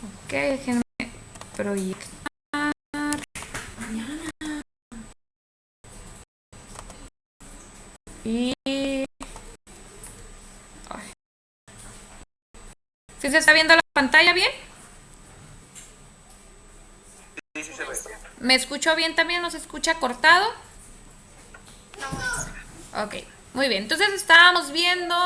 Ok, déjenme proyectar. Y... ¿Sí se está viendo la pantalla bien? Sí, sí se ve. ¿Me escucho bien también? ¿No se escucha cortado? Ok, muy bien. Entonces estábamos viendo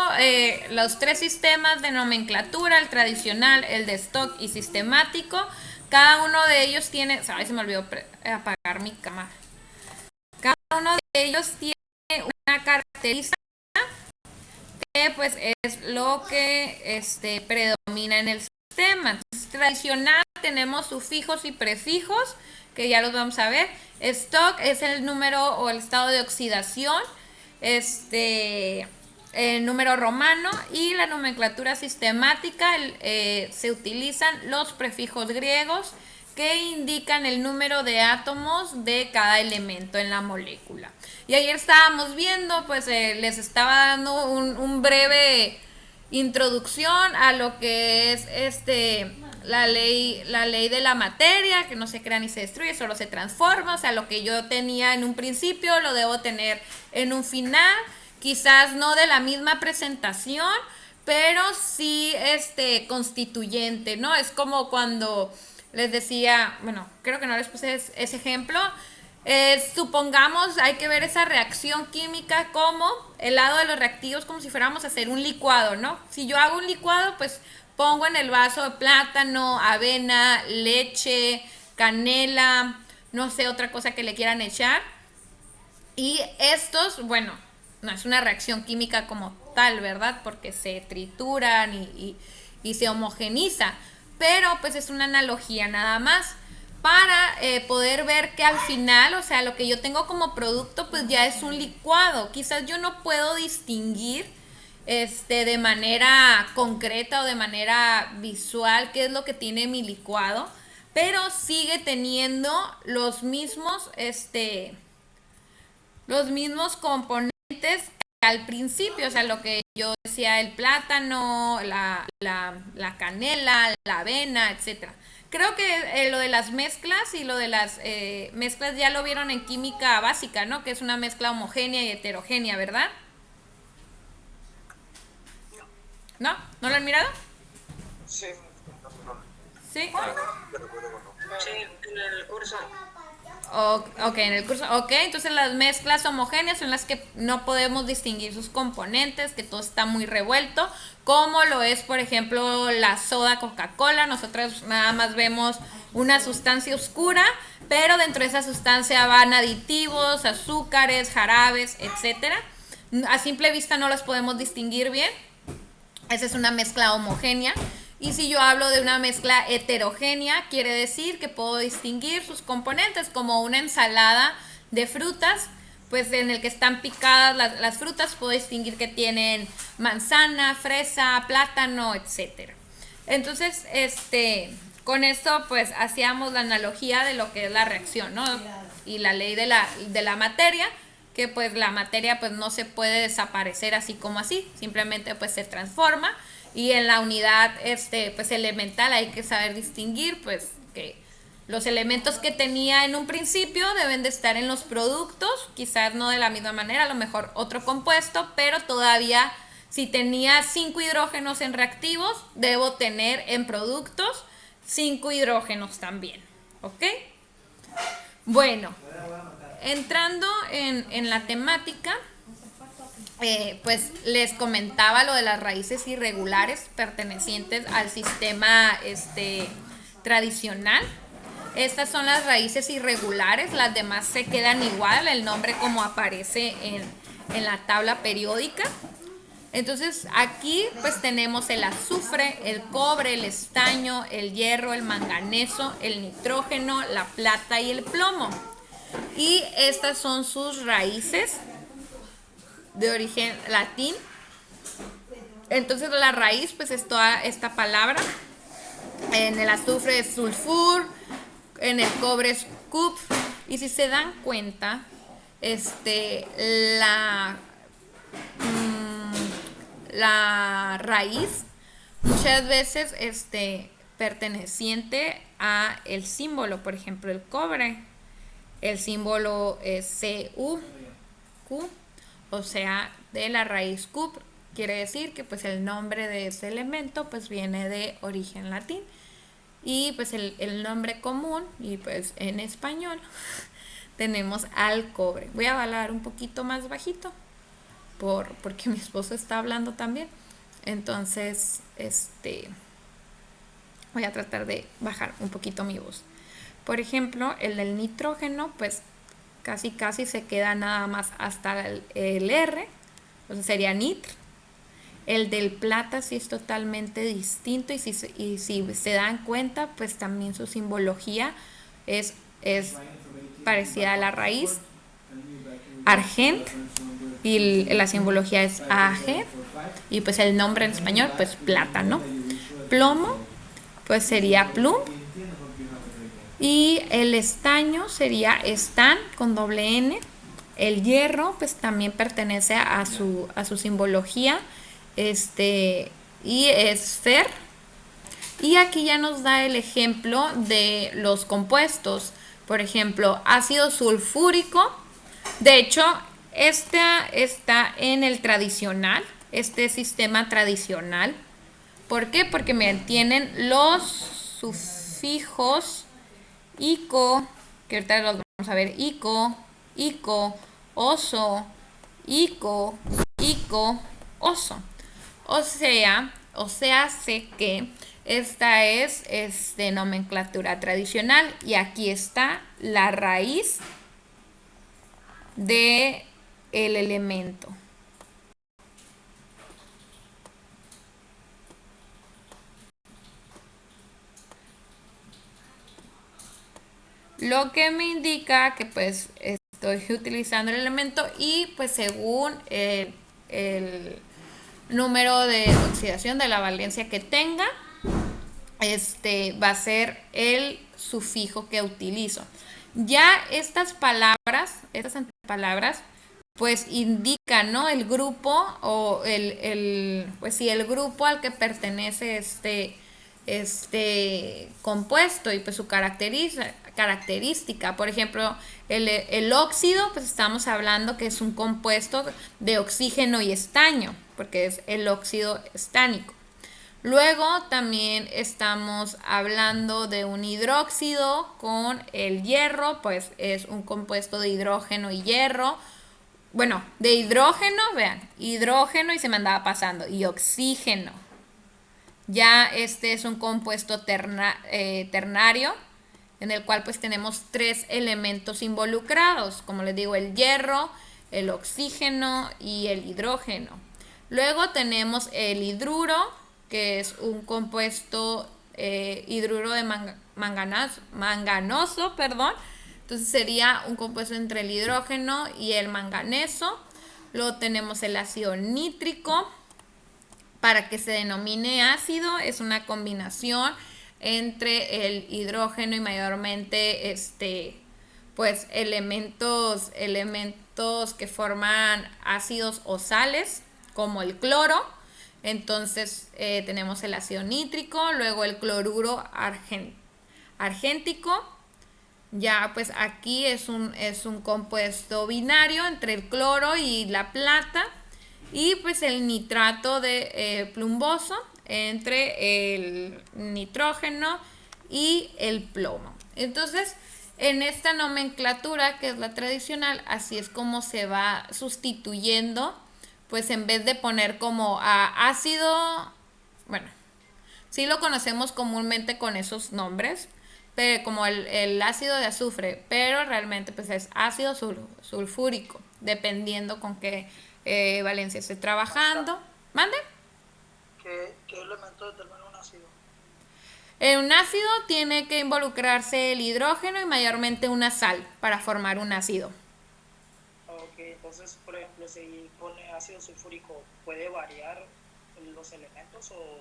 los tres sistemas de nomenclatura, el tradicional, el de stock y sistemático. Cada uno de ellos tiene... Ay, se me olvidó apagar mi cámara. Cada uno de ellos tiene una característica que pues es lo que predomina en el sistema. Entonces, tradicional tenemos sufijos y prefijos, que ya los vamos a ver. Stock es el número o el estado de oxidación, el número romano, y la nomenclatura sistemática se utilizan los prefijos griegos que indican el número de átomos de cada elemento en la molécula. Y ayer estábamos viendo, pues les estaba dando un breve introducción a lo que es la ley de la materia, que no se crea ni se destruye, solo se transforma. O sea, lo que yo tenía en un principio lo debo tener en un final, quizás no de la misma presentación, pero sí constituyente, ¿no? Es como cuando les decía, bueno, creo que no les puse ese ejemplo. Supongamos, hay que ver esa reacción química como el lado de los reactivos, como si fuéramos a hacer un licuado, ¿no? Si yo hago un licuado, pues pongo en el vaso de plátano, avena, leche, canela, no sé, otra cosa que le quieran echar. Y estos, bueno, no es una reacción química como tal, ¿verdad? Porque se trituran y se homogeniza. Pero pues es una analogía nada más para poder ver que al final, o sea, lo que yo tengo como producto pues ya es un licuado. Quizás yo no puedo distinguir de manera concreta o de manera visual qué es lo que tiene mi licuado, pero sigue teniendo los mismos componentes al principio, o sea, lo que yo decía, el plátano, la canela, la avena, etcétera. Creo que lo de las mezclas y lo de las mezclas ya lo vieron en química básica, ¿no? Que es una mezcla homogénea y heterogénea, ¿verdad? ¿No? ¿No lo han mirado? Sí, no, no, Sí. yo recuerdo cuando. Sí, en el curso. Ok, en el curso. Ok, entonces las mezclas homogéneas son las que no podemos distinguir sus componentes, que todo está muy revuelto, como lo es, por ejemplo, la soda Coca-Cola. Nosotros nada más vemos una sustancia oscura, pero dentro de esa sustancia van aditivos, azúcares, jarabes, etcétera. A simple vista no las podemos distinguir bien. Esa es una mezcla homogénea. Y si yo hablo de una mezcla heterogénea, quiere decir que puedo distinguir sus componentes, como una ensalada de frutas, pues en el que están picadas las frutas, puedo distinguir que tienen manzana, fresa, plátano, etcétera. Entonces, con esto pues hacíamos la analogía de lo que es la reacción, ¿no? Y la ley de la materia, que pues la materia pues no se puede desaparecer así como así, simplemente pues se transforma. Y en la unidad pues elemental hay que saber distinguir pues que los elementos que tenía en un principio deben de estar en los productos, quizás no de la misma manera, a lo mejor otro compuesto, pero todavía si tenía 5 hidrógenos en reactivos, debo tener en productos 5 hidrógenos también, ¿ok? Bueno, entrando en la temática, pues les comentaba lo de las raíces irregulares pertenecientes al sistema tradicional. Estas son las raíces irregulares, las demás se quedan igual, el nombre como aparece en la tabla periódica. Entonces aquí pues tenemos el azufre, el cobre, el estaño, el hierro, el manganeso, el nitrógeno, la plata y el plomo. Y estas son sus raíces de origen latín. Entonces la raíz pues es toda esta palabra. En el azufre es sulfur, en el cobre es cup. Y si se dan cuenta, la, la raíz muchas veces perteneciente a el símbolo, por ejemplo, el cobre. El símbolo es Cu, o sea, de la raíz cup. Quiere decir que pues el nombre de ese elemento pues viene de origen latín. Y pues el nombre común, y pues en español, tenemos al cobre. Voy a hablar un poquito más bajito, porque mi esposo está hablando también. Entonces, voy a tratar de bajar un poquito mi voz. Por ejemplo, el del nitrógeno, pues casi se queda nada más hasta el R, entonces sería nitr. El del plata sí es totalmente distinto y si se dan cuenta, pues también su simbología es parecida a la raíz argent y la simbología es AG y pues el nombre en español pues plata, ¿no? Plomo pues sería plum y el estaño sería estan con doble N. El hierro pues también pertenece a su simbología y es fer. Y aquí ya nos da el ejemplo de los compuestos. Por ejemplo, ácido sulfúrico. De hecho, esta está en el tradicional, este sistema tradicional. ¿Por qué? Porque tienen los sufijos ico, que ahorita los vamos a ver, ico, oso, ico, oso. O sea, sé que esta es nomenclatura tradicional y aquí está la raíz de el elemento. Lo que me indica que pues estoy utilizando el elemento y pues según el número de oxidación de la valencia que tenga, va a ser el sufijo que utilizo. Ya estas palabras, pues indican, ¿no? El grupo o pues sí, el grupo al que pertenece este compuesto y pues su característica. Por ejemplo, el óxido, pues estamos hablando que es un compuesto de oxígeno y estaño, porque es el óxido estánico. Luego también estamos hablando de un hidróxido con el hierro, pues es un compuesto de hidrógeno y hierro. Bueno, de hidrógeno, vean, hidrógeno y se me andaba pasando, y oxígeno. Ya este es un compuesto ternario, en el cual pues tenemos 3 elementos involucrados, como les digo, el hierro, el oxígeno y el hidrógeno. Luego tenemos el hidruro, que es un compuesto hidruro de manganoso, perdón. Entonces sería un compuesto entre el hidrógeno y el manganeso. Luego tenemos el ácido nítrico. Para que se denomine ácido, es una combinación entre el hidrógeno y mayormente pues elementos que forman ácidos o sales, como el cloro. Entonces tenemos el ácido nítrico, luego el cloruro argéntico. Ya pues aquí es un compuesto binario entre el cloro y la plata. Y pues el nitrato de plumboso entre el nitrógeno y el plomo. Entonces, en esta nomenclatura, que es la tradicional, así es como se va sustituyendo, pues en vez de poner como a ácido, bueno, sí lo conocemos comúnmente con esos nombres, pero como el ácido de azufre, pero realmente pues es ácido sulfúrico, dependiendo con qué valencia esté trabajando. ¿Mande? ¿Qué elemento determina un ácido? En un ácido tiene que involucrarse el hidrógeno y mayormente una sal para formar un ácido. Ok, entonces, por ejemplo, si pone ácido sulfúrico, ¿puede variar los elementos o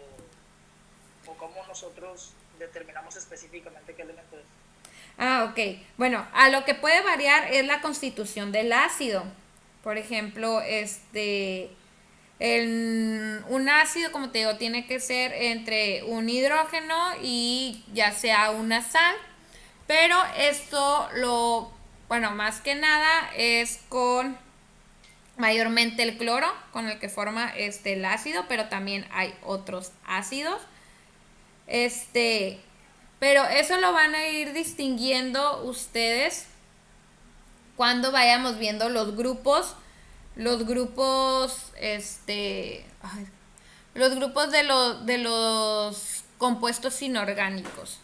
cómo nosotros determinamos específicamente qué elemento es? Ah, ok. Bueno, a lo que puede variar es la constitución del ácido. Por ejemplo, un ácido, como te digo, tiene que ser entre un hidrógeno y ya sea una sal. Pero esto bueno, más que nada es con mayormente el cloro, con el que forma el ácido, pero también hay otros ácidos. Este, pero eso lo van a ir distinguiendo ustedes cuando vayamos viendo los grupos, los grupos de los compuestos inorgánicos.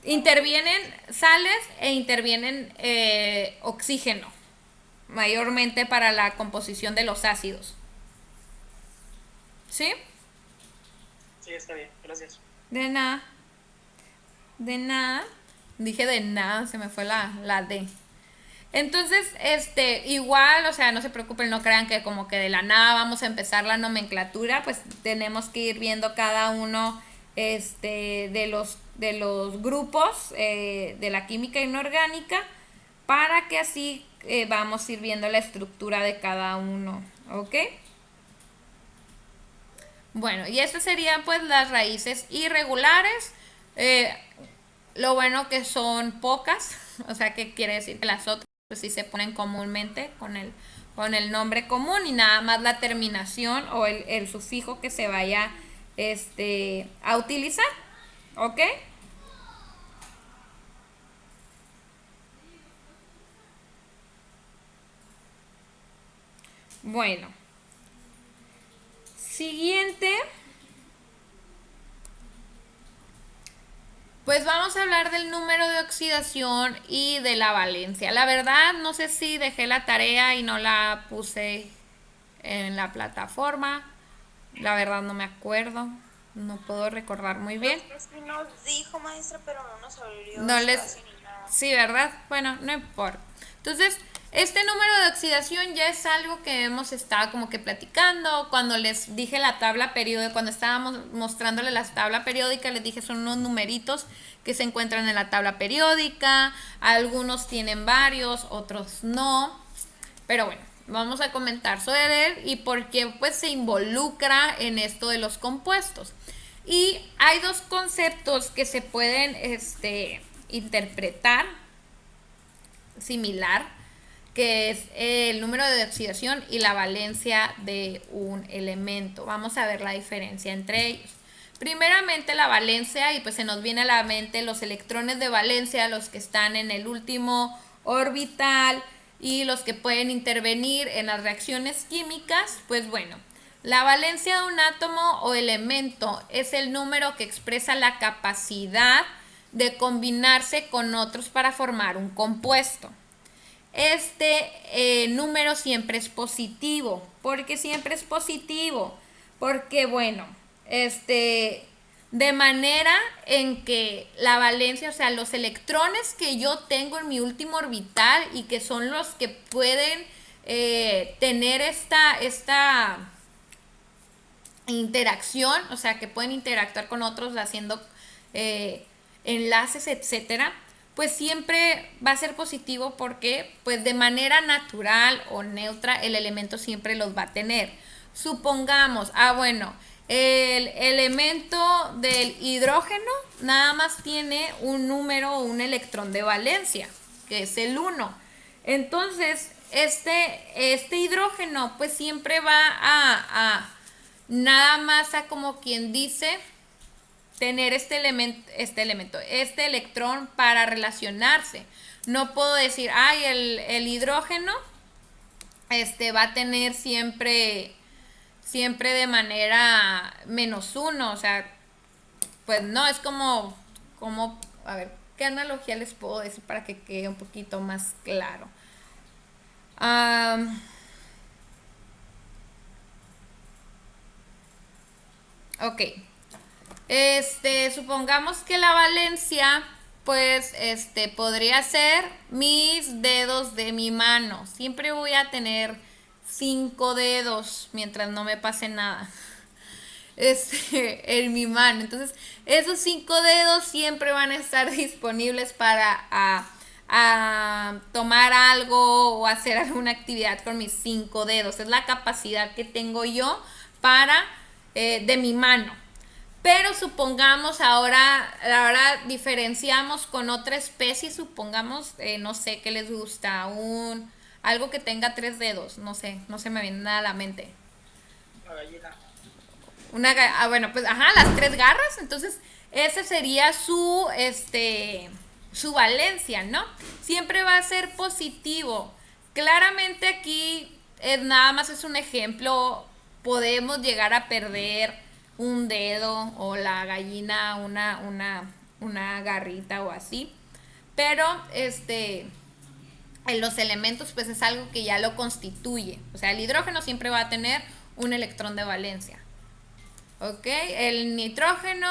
Intervienen sales e intervienen oxígeno, mayormente para la composición de los ácidos. ¿Sí? Sí, está bien, gracias. De nada. De nada. Dije de nada, se me fue la D. Entonces, igual, o sea, no se preocupen, no crean que como que de la nada vamos a empezar la nomenclatura, pues tenemos que ir viendo cada uno de los grupos de la química inorgánica para que así vamos a ir viendo la estructura de cada uno, ¿ok? Bueno, y estas serían pues las raíces irregulares. Eh, lo bueno que son pocas, o sea que quiere decir que las otras pues sí se ponen comúnmente con el nombre común y nada más la terminación o el sufijo que se vaya a utilizar, ¿ok? Bueno, siguiente. Pues vamos a hablar del número de oxidación y de la valencia. La verdad, no sé si dejé la tarea y no la puse en la plataforma. La verdad no me acuerdo. No puedo recordar muy bien. Creo que sí nos dijo, maestra, pero no nos abrió No les... espacio ni nada. Sí, ¿verdad? Bueno, no importa. Entonces, este número de oxidación ya es algo que hemos estado como que platicando. Cuando les dije la tabla periódica, cuando estábamos mostrándole la tabla periódica, les dije son unos numeritos que se encuentran en la tabla periódica. Algunos tienen varios, otros no. Pero bueno, vamos a comentar sobre él y por qué pues se involucra en esto de los compuestos. Y hay dos conceptos que se pueden interpretar similar, que es el número de oxidación y la valencia de un elemento. Vamos a ver la diferencia entre ellos. Primeramente la valencia, y pues se nos viene a la mente los electrones de valencia, los que están en el último orbital y los que pueden intervenir en las reacciones químicas. Pues bueno, la valencia de un átomo o elemento es el número que expresa la capacidad de combinarse con otros para formar un compuesto. Número siempre es positivo. ¿Por qué siempre es positivo? Porque bueno, de manera en que la valencia, o sea, los electrones que yo tengo en mi último orbital y que son los que pueden tener esta interacción, o sea, que pueden interactuar con otros haciendo enlaces, etcétera, pues siempre va a ser positivo porque pues de manera natural o neutra el elemento siempre los va a tener. Supongamos, bueno, el elemento del hidrógeno nada más tiene un número o un electrón de valencia, que es el 1. Entonces, este hidrógeno pues siempre va nada más a como quien dice tener este electrón para relacionarse. No puedo decir, el hidrógeno va a tener siempre de manera -1, o sea, pues no, es como, a ver, ¿qué analogía les puedo decir para que quede un poquito más claro? Ok. Supongamos que la valencia, pues, podría ser mis dedos de mi mano. Siempre voy a tener 5 dedos mientras no me pase nada. En mi mano. Entonces, esos 5 dedos siempre van a estar disponibles para a tomar algo o hacer alguna actividad con mis 5 dedos. Es la capacidad que tengo yo para de mi mano. Pero supongamos ahora diferenciamos con otra especie, supongamos, no sé qué les gusta, algo que tenga 3 dedos, no sé, no se me viene nada a la mente. La gallina. Bueno, pues ajá, las 3 garras, entonces ese sería su valencia, ¿no? Siempre va a ser positivo. Claramente aquí nada más es un ejemplo, podemos llegar a perder un dedo o la gallina una garrita o así, pero en los elementos pues es algo que ya lo constituye, o sea, el hidrógeno siempre va a tener un electrón de valencia. Ok, el nitrógeno,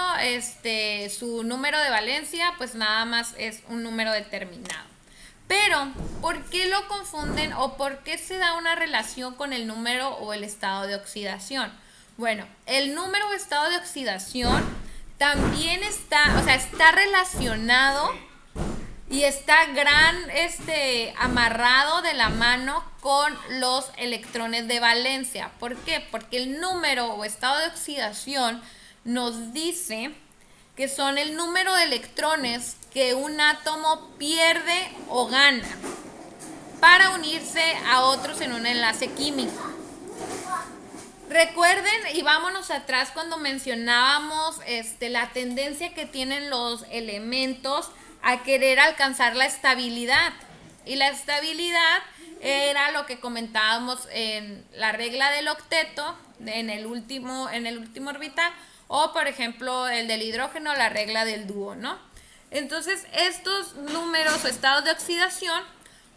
su número de valencia, pues nada más es un número determinado. Pero, ¿por qué lo confunden o por qué se da una relación con el número o el estado de oxidación? Bueno, el número o estado de oxidación también está relacionado y está amarrado de la mano con los electrones de valencia. ¿Por qué? Porque el número o estado de oxidación nos dice que son el número de electrones que un átomo pierde o gana para unirse a otros en un enlace químico. Recuerden y vámonos atrás cuando mencionábamos la tendencia que tienen los elementos a querer alcanzar la estabilidad. Y la estabilidad era lo que comentábamos en la regla del octeto, en el último orbital, o por ejemplo el del hidrógeno, la regla del dúo, ¿no? Entonces estos números o estados de oxidación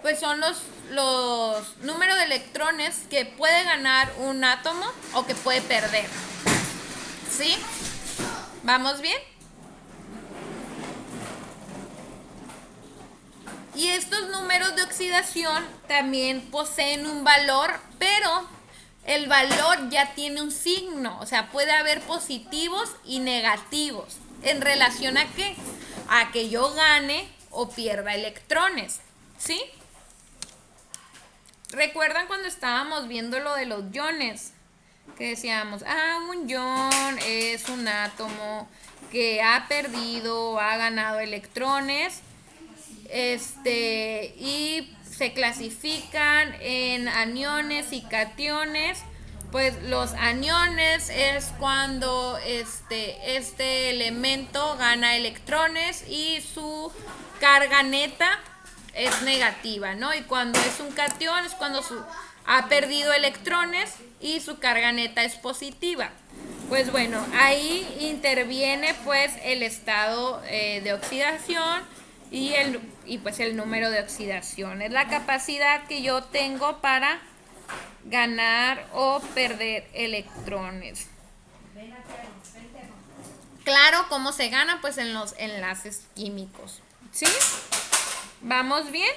pues son los números de electrones que puede ganar un átomo o que puede perder. ¿Sí? ¿Vamos bien? Y estos números de oxidación también poseen un valor, pero el valor ya tiene un signo, o sea, puede haber positivos y negativos. ¿En relación a qué? A que yo gane o pierda electrones, ¿sí? ¿Recuerdan cuando estábamos viendo lo de los iones? Que decíamos, un ion es un átomo que ha perdido o ha ganado electrones. Y se clasifican en aniones y cationes. Pues los aniones es cuando este elemento gana electrones y su carga neta es negativa, ¿no? Y cuando es un cation es cuando ha perdido electrones y su carga neta es positiva. Pues bueno, ahí interviene pues el estado de oxidación y pues el número de oxidación. Es la capacidad que yo tengo para ganar o perder electrones. Claro, ¿cómo se gana? Pues en los enlaces químicos. ¿Sí? ¿Vamos bien?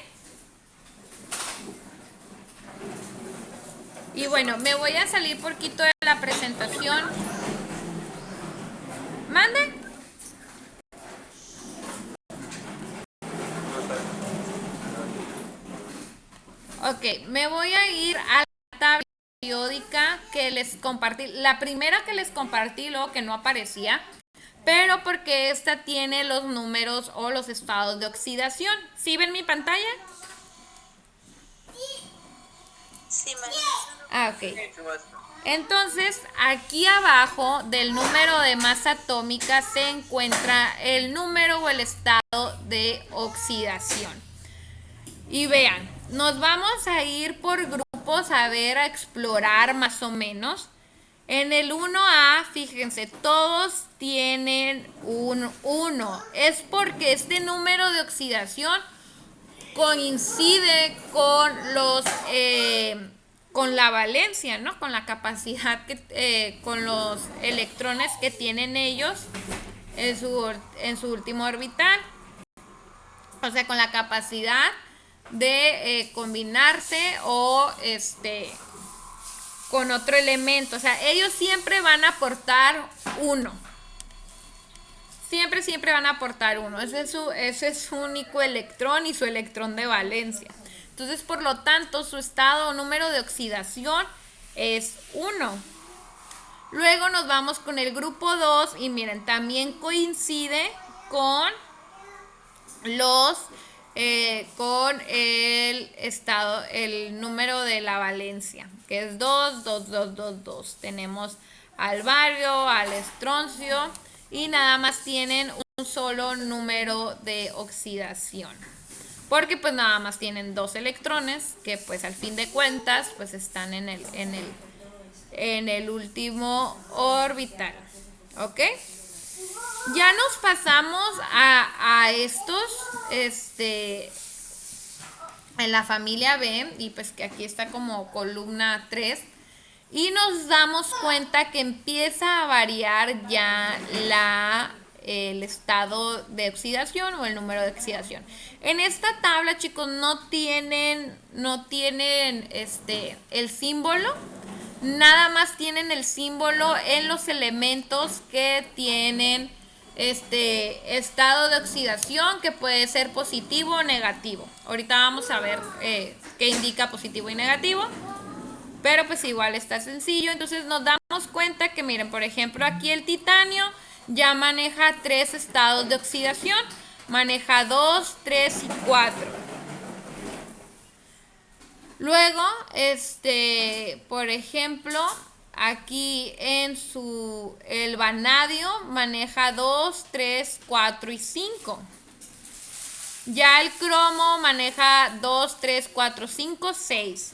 Y bueno, me voy a salir poquito de la presentación. ¿Mande? Ok, me voy a ir a la tabla periódica que les compartí. La primera que les compartí, luego que no aparecía, pero porque esta tiene los números o los estados de oxidación. ¿Sí ven mi pantalla? Sí, maestra. Ok. Entonces, aquí abajo del número de masa atómica se encuentra el número o el estado de oxidación. Y vean, nos vamos a ir por grupos a ver, a explorar más o menos. En el 1A, fíjense, todos tienen un 1. Es porque este número de oxidación coincide con con la valencia, ¿no? Con la capacidad con los electrones que tienen ellos en su último orbital. O sea, con la capacidad de combinarse o con otro elemento. O sea, ellos siempre van a aportar 1. siempre van a aportar 1. Ese es su único electrón y su electrón de valencia. Entonces, por lo tanto, su estado o número de oxidación es 1. Luego nos vamos con el grupo 2 y miren, también coincide con con el estado, el número de la valencia, que es 2, 2, 2, 2, 2. Tenemos al bario, al estroncio y nada más tienen un solo número de oxidación. Porque pues nada más tienen 2 electrones que pues al fin de cuentas pues están en el último orbital. ¿Ok? Ya nos pasamos a estos, en la familia B, y pues que aquí está como columna 3, y nos damos cuenta que empieza a variar ya el estado de oxidación o el número de oxidación. En esta tabla, chicos, no tienen el símbolo. Nada más tienen el símbolo en los elementos que tienen estado de oxidación, que puede ser positivo o negativo. Ahorita vamos a ver qué indica positivo y negativo, pero pues igual está sencillo. Entonces nos damos cuenta que miren, por ejemplo, aquí el titanio ya maneja 3 estados de oxidación, maneja 2, 3 y 4. Luego, por ejemplo, aquí el vanadio maneja 2, 3, 4 y 5. Ya el cromo maneja 2, 3, 4, 5, 6.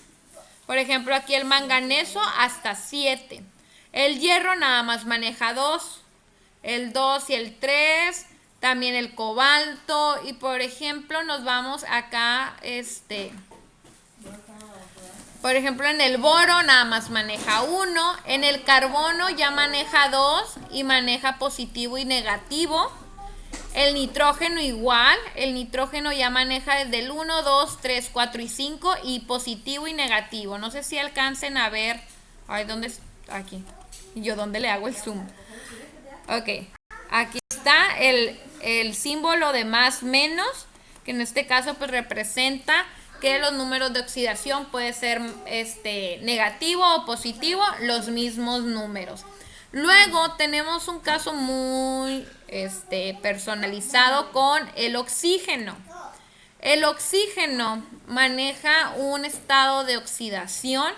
Por ejemplo, aquí el manganeso hasta 7. El hierro nada más maneja 2. El 2 y el 3. También el cobalto. Y por ejemplo, nos vamos acá, por ejemplo, en el boro nada más maneja 1. En el carbono ya maneja 2 y maneja positivo y negativo. El nitrógeno igual. El nitrógeno ya maneja desde el 1, 2, 3, 4 y 5 y positivo y negativo. No sé si alcancen a ver. Ay, ¿dónde está? Aquí. ¿Y yo dónde le hago el zoom? Ok. Aquí está el símbolo de más menos, que en este caso pues representa que los números de oxidación puede ser negativo o positivo, los mismos números. Luego tenemos un caso muy personalizado con el oxígeno. El oxígeno maneja un estado de oxidación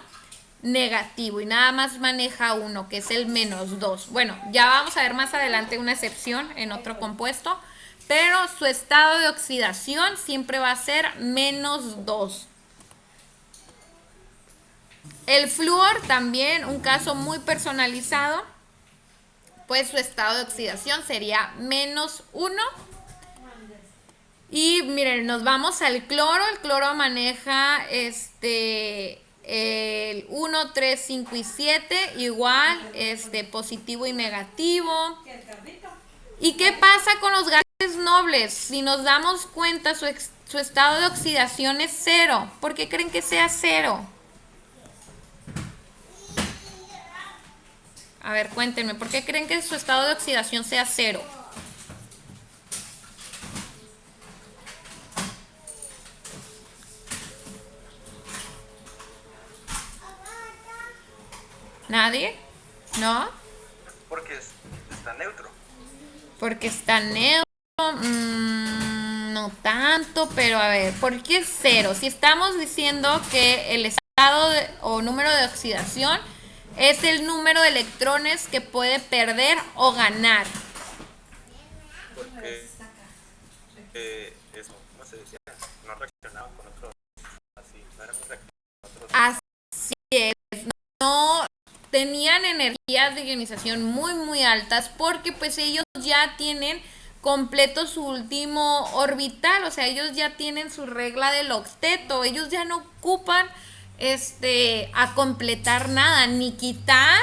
negativo y nada más maneja 1, que es el -2. Bueno, ya vamos a ver más adelante una excepción en otro compuesto, pero su estado de oxidación siempre va a ser -2. El flúor también, un caso muy personalizado, pues su estado de oxidación sería -1. Y miren, nos vamos al cloro. El cloro maneja el 1, 3, 5 y 7, igual, positivo y negativo. ¿Y qué pasa con los gases nobles? Si nos damos cuenta, su estado de oxidación es 0. ¿Por qué creen que sea 0? A ver, cuéntenme, ¿por qué creen que su estado de oxidación sea 0? ¿Nadie? ¿No? Porque está neutro. Porque está neutro. No tanto, pero a ver, ¿por qué es 0? Si estamos diciendo que el estado o número de oxidación es el número de electrones que puede perder o ganar. Porque eso, ¿cómo se decía? No reaccionaban con otros, así, no éramos otros. Así es, no tenían energías de ionización muy altas porque pues ellos ya tienen completo su último orbital, o sea, ellos ya tienen su regla del octeto, ellos ya no ocupan a completar nada, ni quitar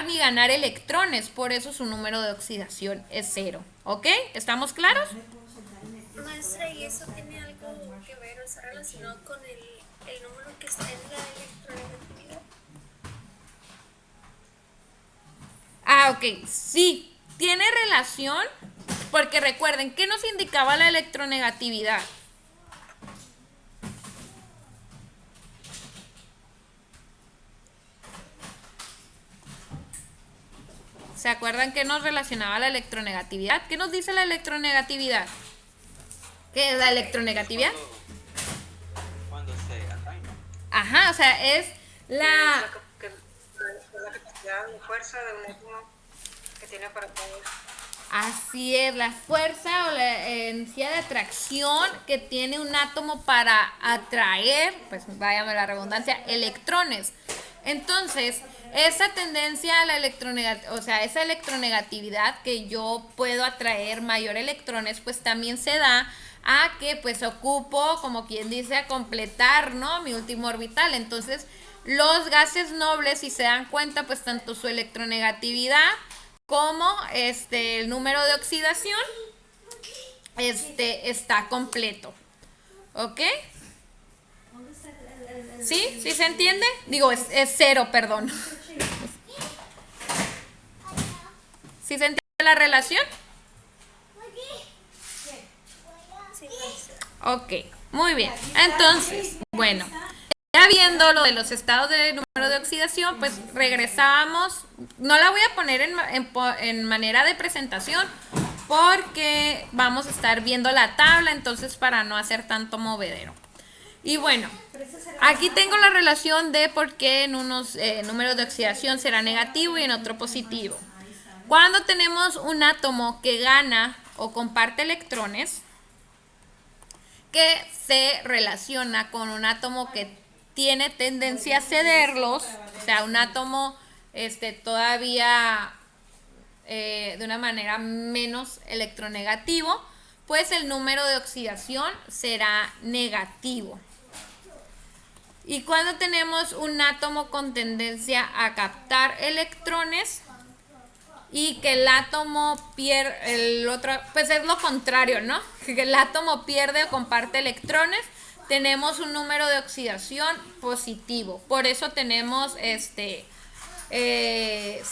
ni ganar electrones, por eso su número de oxidación es 0, ¿ok? ¿Estamos claros? Maestra, ¿y eso tiene algo que ver o está relacionado con el número que está en la electronegatividad? Ok, sí, tiene relación, porque recuerden, ¿qué nos indicaba la electronegatividad? ¿Se acuerdan que nos relacionaba la electronegatividad? ¿Qué nos dice la electronegatividad? ¿Qué es la electronegatividad? Cuando se atraen. Ajá, o sea, es la... La capacidad de fuerza de un átomo que tiene para poder. Así es, la fuerza o la energía de atracción que tiene un átomo para atraer, pues váyame la redundancia, electrones. Entonces, esa tendencia a la electronegatividad, o sea, esa electronegatividad que yo puedo atraer mayor electrones, pues también se da a que pues ocupo, como quien dice, a completar, ¿no? Mi último orbital. Entonces, los gases nobles, si se dan cuenta, pues tanto su electronegatividad como el número de oxidación está completo. ¿Ok? ¿Sí? ¿Sí se entiende? Digo, es cero, perdón. ¿Sí se entiende la relación? Ok, muy bien. Entonces, bueno, ya viendo lo de los estados de número de oxidación, pues regresábamos. No la voy a poner en manera de presentación porque vamos a estar viendo la tabla, entonces para no hacer tanto movedero. Y bueno, aquí tengo la relación de por qué en unos números de oxidación será negativo y en otro positivo. Cuando tenemos un átomo que gana o comparte electrones, que se relaciona con un átomo que tiene tendencia a cederlos, o sea, un átomo todavía de una manera menos electronegativo, pues el número de oxidación será negativo. Y cuando tenemos un átomo con tendencia a captar electrones y que el átomo pierde, el otro, pues es lo contrario, ¿no? Que el átomo pierde o comparte electrones, tenemos un número de oxidación positivo. Por eso tenemos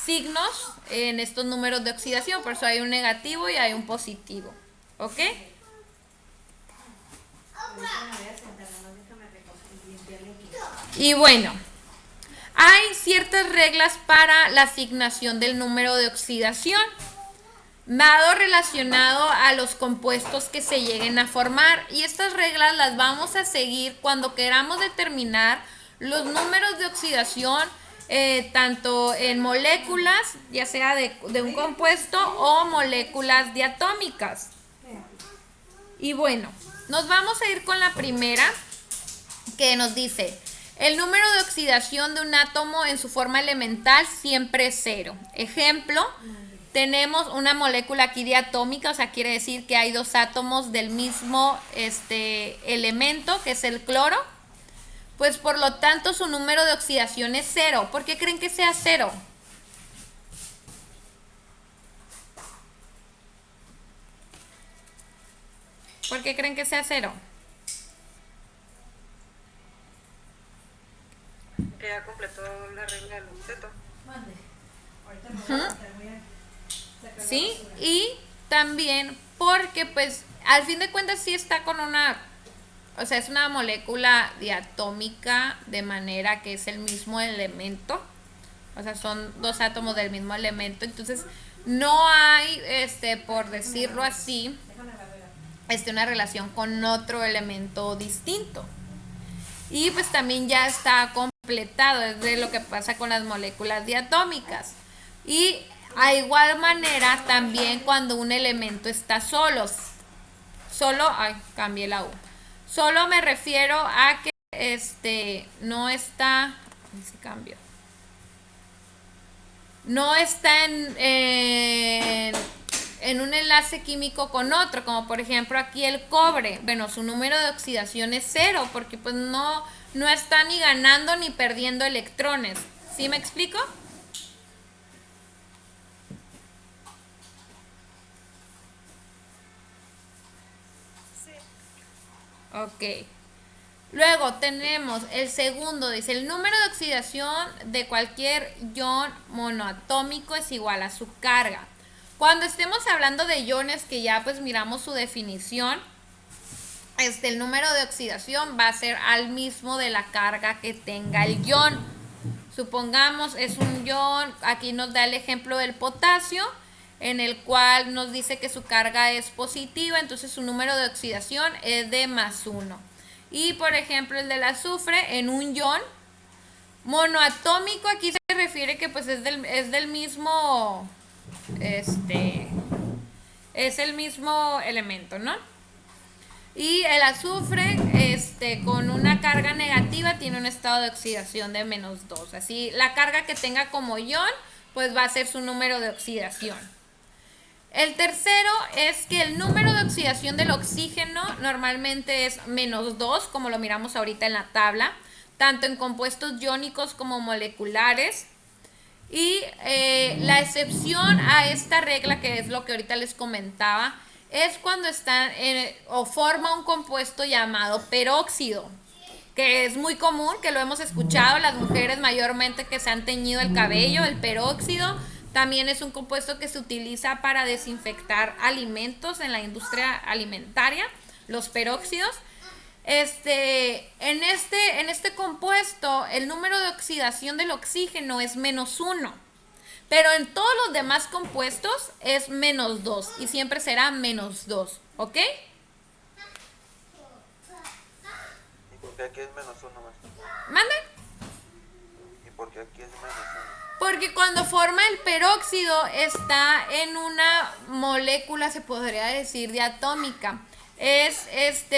signos en estos números de oxidación, por eso hay un negativo y hay un positivo. ¿Ok? Y bueno, hay ciertas reglas para la asignación del número de oxidación, dado relacionado a los compuestos que se lleguen a formar, y estas reglas las vamos a seguir cuando queramos determinar los números de oxidación, tanto en moléculas, ya sea de un compuesto o moléculas diatómicas. Y bueno, nos vamos a ir con la primera, que nos dice: el número de oxidación de un átomo en su forma elemental siempre es cero. Ejemplo, tenemos una molécula aquí diatómica, o sea, quiere decir que hay dos átomos del mismo elemento, que es el cloro. Pues por lo tanto su número de oxidación es cero. ¿Por qué creen que sea cero? ¿Por qué creen que sea cero? Que ya completó la regla del octeto. ¿Sí? Y también porque pues al fin de cuentas sí está con una, o sea, es una molécula diatómica, de manera que es el mismo elemento, o sea, son dos átomos del mismo elemento, entonces no hay, por decirlo así, una relación con otro elemento distinto. Y pues también ya está completado, es de lo que pasa con las moléculas diatómicas. Y a igual manera también cuando un elemento está solo, cambié la U. Solo me refiero a que no está, se cambió. No está en un enlace químico con otro, como por ejemplo aquí el cobre. Bueno, su número de oxidación es cero, porque pues no está ni ganando ni perdiendo electrones. ¿Sí me explico? Ok. Luego tenemos el segundo, dice: el número de oxidación de cualquier ion monoatómico es igual a su carga. Cuando estemos hablando de iones, que ya pues miramos su definición, el número de oxidación va a ser al mismo de la carga que tenga el ion. Supongamos es un ion, aquí nos da el ejemplo del potasio, en el cual nos dice que su carga es positiva, entonces su número de oxidación es de +1. Y por ejemplo el del azufre, en un ion monoatómico, aquí se refiere que pues es del mismo, es el mismo elemento, ¿no? Y el azufre, con una carga negativa, tiene un estado de oxidación de -2. Así, la carga que tenga como ion, pues va a ser su número de oxidación. El tercero es que el número de oxidación del oxígeno normalmente es -2, como lo miramos ahorita en la tabla, tanto en compuestos iónicos como moleculares. Y la excepción a esta regla, que es lo que ahorita les comentaba, es cuando está o forma un compuesto llamado peróxido, que es muy común, que lo hemos escuchado las mujeres mayormente que se han teñido el cabello. El peróxido también es un compuesto que se utiliza para desinfectar alimentos en la industria alimentaria, los peróxidos. En este compuesto, el número de oxidación del oxígeno es -1. Pero en todos los demás compuestos es -2 y siempre será -2, ¿ok? ¿Y por qué aquí es -1 más? ¿Mande? ¿Y por qué aquí es -1? Porque cuando forma el peróxido está en una molécula, se podría decir, diatómica.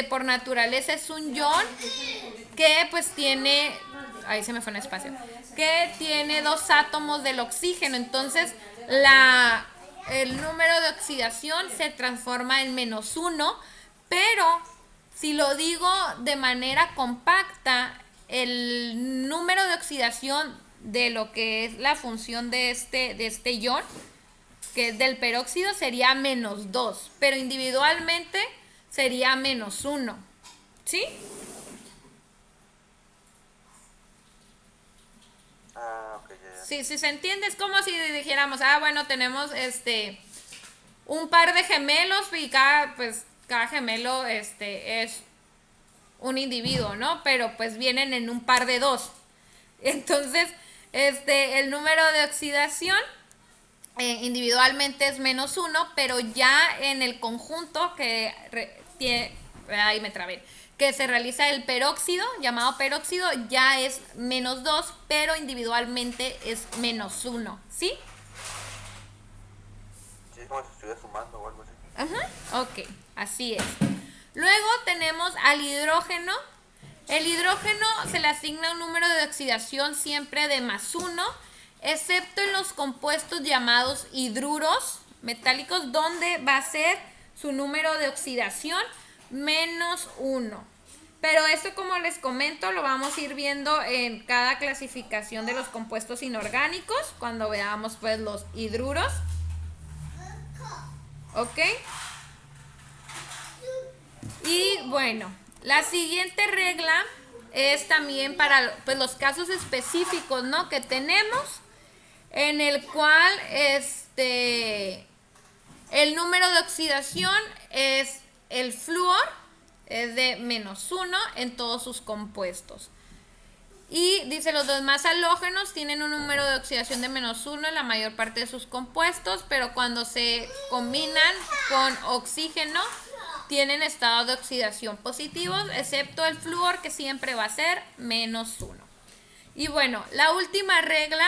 Por naturaleza es un ion que pues tiene, ahí se me fue un espacio, que tiene 2 átomos del oxígeno. Entonces el número de oxidación se transforma en -1, pero si lo digo de manera compacta, el número de oxidación de lo que es la función de este ion, que es del peróxido, sería -2, pero individualmente sería -1, ¿sí? Ok, ya. Sí, si se entiende, es como si dijéramos, bueno, tenemos un par de gemelos y cada gemelo es un individuo, ¿no? Pero pues vienen en un par de 2. Entonces, el número de oxidación individualmente es -1, pero ya en el conjunto que ahí me trabé, que se realiza el peróxido, llamado peróxido, ya es -2, pero individualmente es -1, ¿sí? Sí, es como si estuviera sumando o algo así. Ajá, ok, así es. Luego tenemos al hidrógeno. El hidrógeno se le asigna un número de oxidación siempre de +1, excepto en los compuestos llamados hidruros metálicos, donde va a ser su número de oxidación -1. Pero esto, como les comento, lo vamos a ir viendo en cada clasificación de los compuestos inorgánicos, cuando veamos pues los hidruros. ¿Ok? Y bueno, la siguiente regla es también para pues, los casos específicos, ¿no?, que tenemos, en el cual el número de oxidación es el flúor, es de -1 en todos sus compuestos. Y dice, los demás halógenos tienen un número de oxidación de -1 en la mayor parte de sus compuestos, pero cuando se combinan con oxígeno tienen estados de oxidación positivos, excepto el flúor, que siempre va a ser -1. Y bueno, la última regla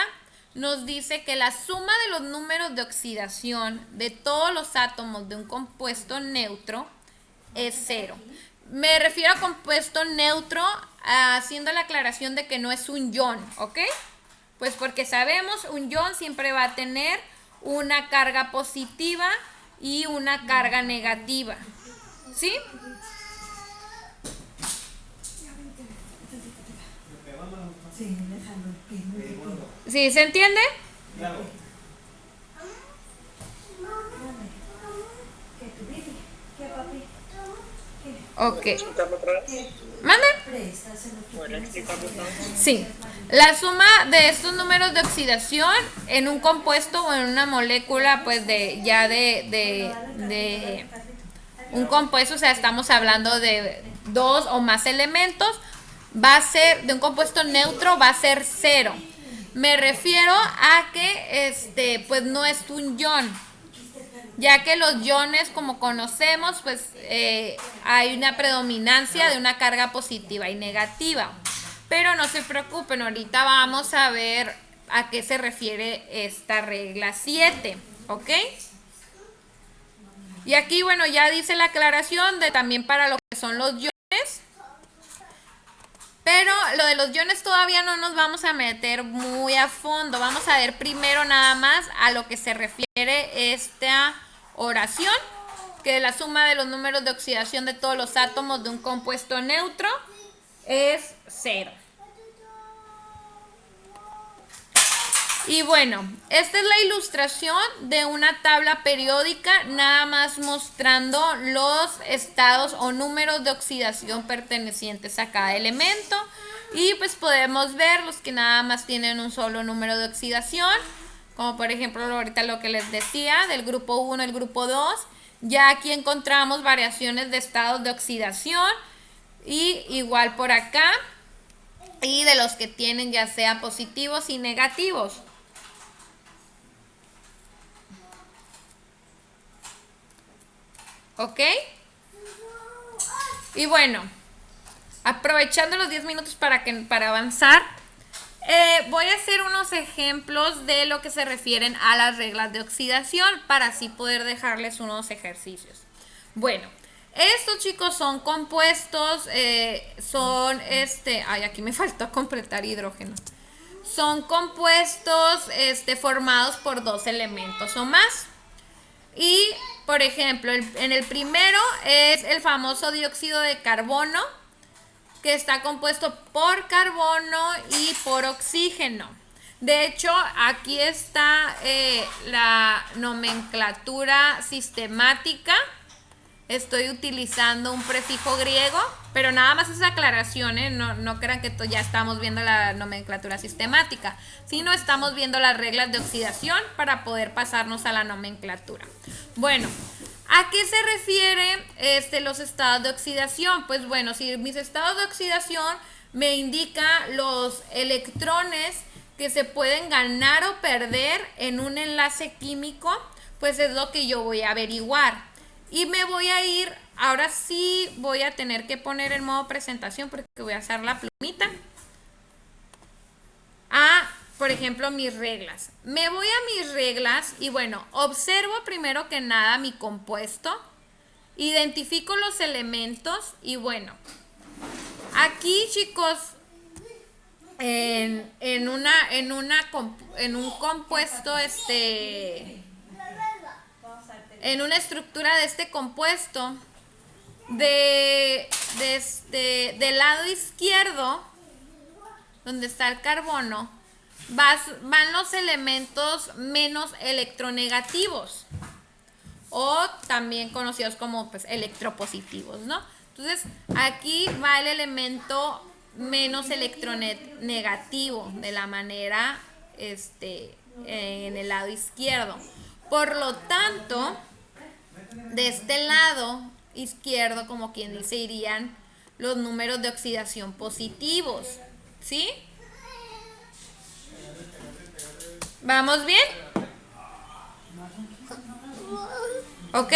nos dice que la suma de los números de oxidación de todos los átomos de un compuesto neutro es 0. Me refiero a compuesto neutro, haciendo la aclaración de que no es un ion, ¿ok? Pues porque sabemos, un ion siempre va a tener una carga positiva y una carga negativa, ¿sí? ¿Sí se entiende? Ok. ¿Explicarlo otra vez? ¿Manda? ¿Podría explicarlo otra vez? Sí. La suma de estos números de oxidación en un compuesto o en una molécula, pues de un compuesto, o sea, estamos hablando de 2 o más elementos, va a ser, de un compuesto neutro va a ser 0. Me refiero a que pues no es un ion, ya que los iones, como conocemos, pues hay una predominancia de una carga positiva y negativa. Pero no se preocupen, ahorita vamos a ver a qué se refiere esta regla 7, ¿ok? Y aquí, bueno, ya dice la aclaración de también para lo que son los iones. Pero lo de los iones todavía no nos vamos a meter muy a fondo. Vamos a ver primero nada más a lo que se refiere esta oración, que la suma de los números de oxidación de todos los átomos de un compuesto neutro es 0. Y bueno, esta es la ilustración de una tabla periódica, nada más mostrando los estados o números de oxidación pertenecientes a cada elemento. Y pues podemos ver los que nada más tienen un solo número de oxidación, como por ejemplo ahorita lo que les decía, del grupo 1 al grupo 2. Ya aquí encontramos variaciones de estados de oxidación, y igual por acá, y de los que tienen ya sea positivos y negativos. ¿Ok? Y bueno, aprovechando los 10 minutos para avanzar, voy a hacer unos ejemplos de lo que se refieren a las reglas de oxidación para así poder dejarles unos ejercicios. Bueno, estos, chicos, son compuestos, ay, aquí me faltó completar hidrógeno. Son compuestos formados por 2 elementos o más. Y, por ejemplo, en el primero es el famoso dióxido de carbono, que está compuesto por carbono y por oxígeno. De hecho, aquí está la nomenclatura sistemática. Estoy utilizando un prefijo griego, pero nada más es aclaración, ¿eh? No crean que ya estamos viendo la nomenclatura sistemática, sino estamos viendo las reglas de oxidación para poder pasarnos a la nomenclatura. Bueno, ¿a qué se refiere los estados de oxidación? Pues bueno, si mis estados de oxidación me indican los electrones que se pueden ganar o perder en un enlace químico, pues es lo que yo voy a averiguar. Y me voy a ir, ahora sí voy a tener que poner en modo presentación porque voy a hacer la plumita. Por ejemplo, mis reglas. Me voy a mis reglas y bueno, observo primero que nada mi compuesto. Identifico los elementos y bueno, aquí, chicos, en un compuesto, en una estructura de este compuesto, del lado izquierdo, donde está el carbono, van los elementos menos electronegativos, o también conocidos como pues electropositivos, ¿no? Entonces, aquí va el elemento menos electronegativo de la manera en el lado izquierdo. Por lo tanto, de este lado izquierdo, como quien dice, irían los números de oxidación positivos, ¿sí? ¿Vamos bien? ¿Ok?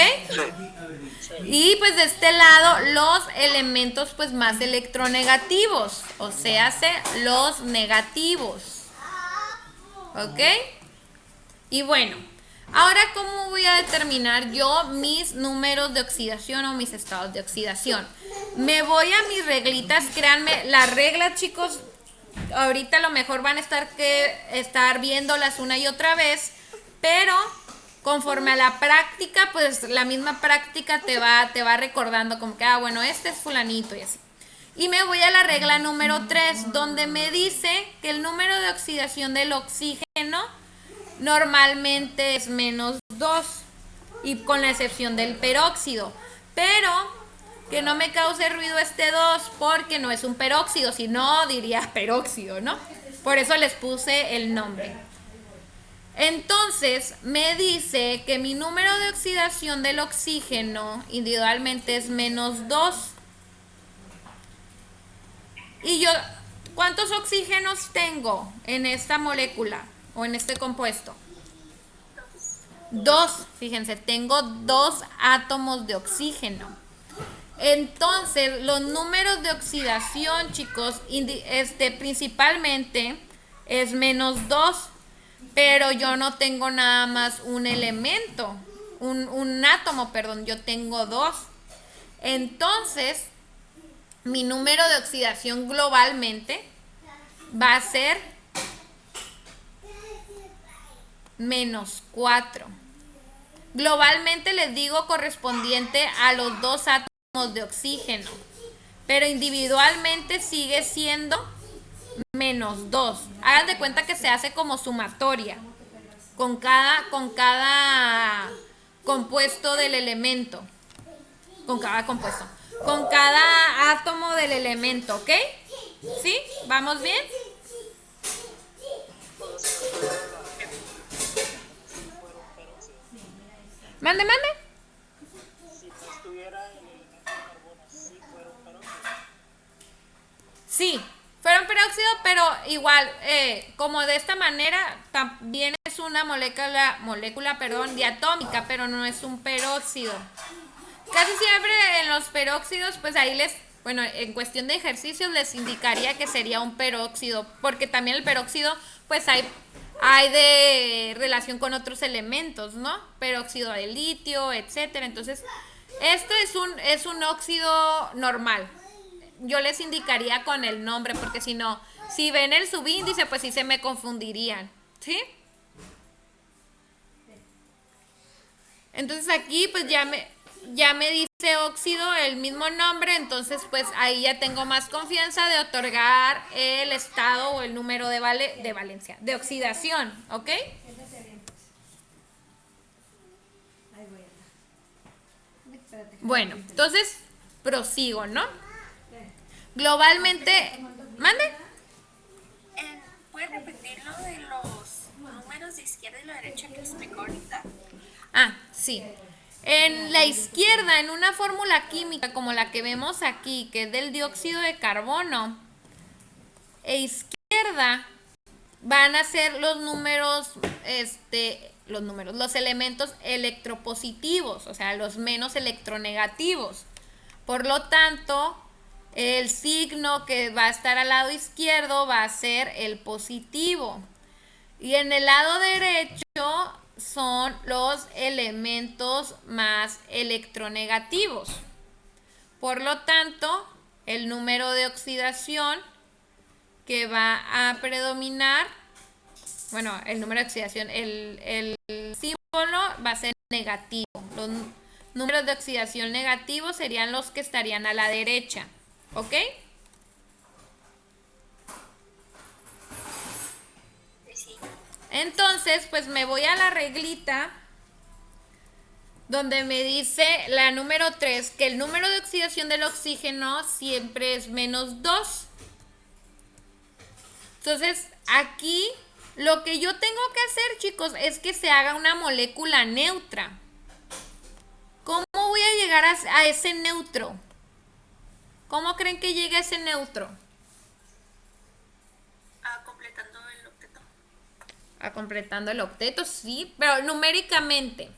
Y pues de este lado los elementos pues más electronegativos, o sea, los negativos. ¿Ok? Y bueno, ahora, ¿cómo voy a determinar yo mis números de oxidación o mis estados de oxidación? Me voy a mis reglitas, créanme, las reglas, chicos, ahorita a lo mejor van a estar viéndolas una y otra vez, pero conforme a la práctica, pues la misma práctica te va recordando como que, bueno, este es fulanito y así. Y me voy a la regla número 3, donde me dice que el número de oxidación del oxígeno normalmente es menos 2, y con la excepción del peróxido, pero que no me cause ruido este 2 porque no es un peróxido, si no diría peróxido, ¿no? Por eso les puse el nombre. Entonces, me dice que mi número de oxidación del oxígeno individualmente es -2. Y yo, ¿cuántos oxígenos tengo en esta molécula o en este compuesto? 2. Fíjense, tengo 2 átomos de oxígeno. Entonces, los números de oxidación, chicos, principalmente es -2. Pero yo no tengo nada más un elemento, un átomo, perdón, yo tengo 2. Entonces, mi número de oxidación globalmente va a ser -4. Globalmente les digo correspondiente a los 2 átomos de oxígeno, pero individualmente sigue siendo -2. Hagan de cuenta que se hace como sumatoria con cada compuesto del elemento. Con cada átomo del elemento, ¿ok? ¿Sí? ¿Vamos bien? Mande. Si no estuviera el elemento carbono, sí fuera un peróxido. Sí, fueron peróxido, pero igual, como de esta manera, también es una molécula diatómica, pero no es un peróxido. Casi siempre en los peróxidos, pues ahí bueno, en cuestión de ejercicios les indicaría que sería un peróxido, porque también el peróxido, pues hay de relación con otros elementos, ¿no? Peróxido de litio, etcétera. Entonces, esto es un óxido normal. Yo les indicaría con el nombre, porque si no, si ven el subíndice, pues sí se me confundirían, ¿sí? Entonces aquí pues ya me dice óxido el mismo nombre, entonces pues ahí ya tengo más confianza de otorgar el estado o el número de valencia, de oxidación, ¿ok? Bueno, entonces prosigo, ¿no? Globalmente, ¿mande? ¿Puedes repetir lo de los números de izquierda y la derecha que explicó ahorita? Ah, sí. En la izquierda, en una fórmula química como la que vemos aquí, que es del dióxido de carbono, izquierda van a ser los elementos electropositivos, o sea, los menos electronegativos. Por lo tanto, el signo que va a estar al lado izquierdo va a ser el positivo. Y en el lado derecho son los elementos más electronegativos. Por lo tanto, el número de oxidación que va a predominar, bueno, el número de oxidación, el símbolo va a ser negativo. Los números de oxidación negativos serían los que estarían a la derecha, ¿ok? Entonces, pues me voy a la reglita donde me dice la número 3, que el número de oxidación del oxígeno siempre es -2. Entonces, aquí lo que yo tengo que hacer, chicos, es que se haga una molécula neutra. ¿Cómo voy a llegar a ese neutro? ¿Cómo creen que llegue a ese neutro? Completando el octeto. Completando el octeto, sí, pero numéricamente.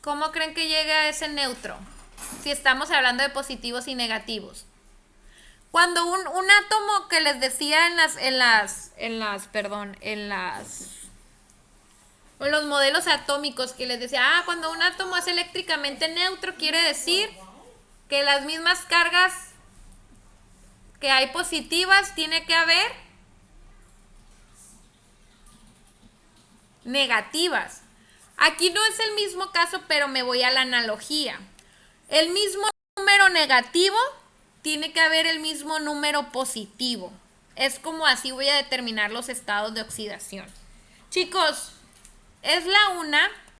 ¿Cómo creen que llega a ese neutro? Si estamos hablando de positivos y negativos. Cuando un átomo que les decía en los modelos atómicos que les decía, cuando un átomo es eléctricamente neutro, quiere decir que las mismas cargas que hay positivas tiene que haber negativas. Aquí no es el mismo caso, pero me voy a la analogía. El mismo número negativo tiene que haber el mismo número positivo. Es como así voy a determinar los estados de oxidación. Chicos, es la una.